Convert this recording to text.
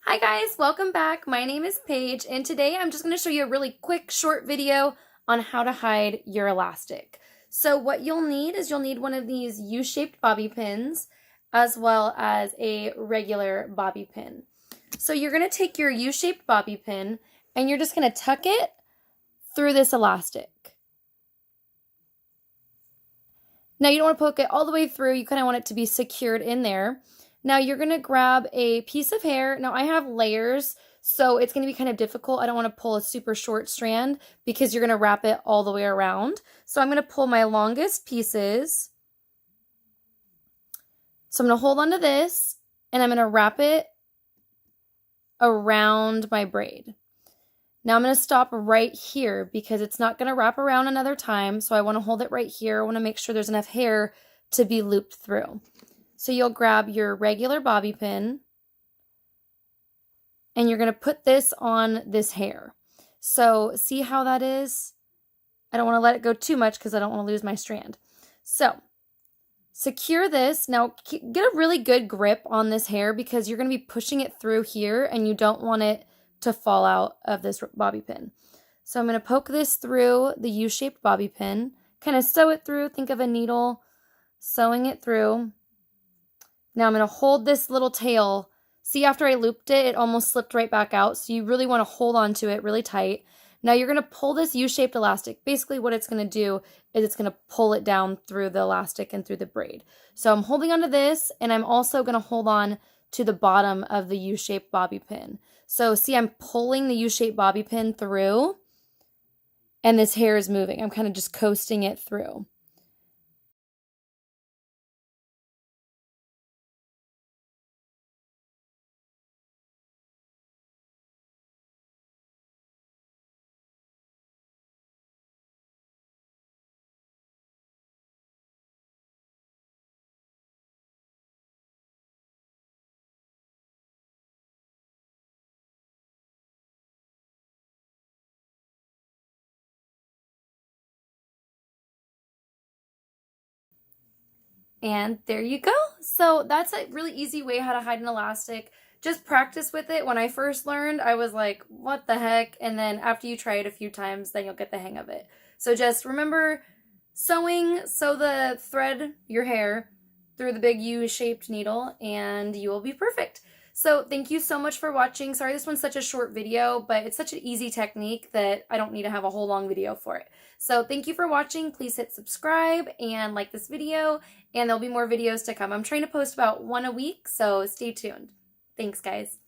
Hi guys, welcome back. My name is Paige, and today I'm just going to show you a really quick short video on how to hide your elastic. So what you'll need is one of these U-shaped bobby pins as well as a regular bobby pin. So you're going to take your U-shaped bobby pin and you're just going to tuck it through this elastic. Now you don't want to poke it all the way through, you kind of want it to be secured in there. Now you're going to grab a piece of hair. Now I have layers, so it's going to be kind of difficult. I don't want to pull a super short strand because you're going to wrap it all the way around. So I'm going to pull my longest pieces. So I'm going to hold onto this and I'm going to wrap it around my braid. Now I'm going to stop right here because it's not going to wrap around another time. So I want to hold it right here. I want to make sure there's enough hair to be looped through. So you'll grab your regular bobby pin and you're going to put this on this hair. So see how that is? I don't want to let it go too much because I don't want to lose my strand. So secure this. Now get a really good grip on this hair because you're going to be pushing it through here and you don't want it to fall out of this bobby pin. So I'm going to poke this through the U-shaped bobby pin, kind of sew it through. Think of a needle sewing it through. Now I'm going to hold this little tail. See, after I looped it, it almost slipped right back out. So you really want to hold on to it really tight. Now you're going to pull this U-shaped elastic. Basically what it's going to do is it's going to pull it down through the elastic and through the braid. So I'm holding onto this and I'm also going to hold on to the bottom of the U-shaped bobby pin. So see, I'm pulling the U-shaped bobby pin through and this hair is moving. I'm kind of just coasting it through. And there you go. So that's a really easy way how to hide an elastic. Just practice with it. When I first learned, I was like, what the heck? And then after you try it a few times, then you'll get the hang of it. So just remember sewing, sew the thread, your hair, through the big U-shaped needle, and you will be perfect. So thank you so much for watching. Sorry this one's such a short video, but it's such an easy technique that I don't need to have a whole long video for it. So thank you for watching. Please hit subscribe and like this video, and there'll be more videos to come. I'm trying to post about one a week, so stay tuned. Thanks, guys.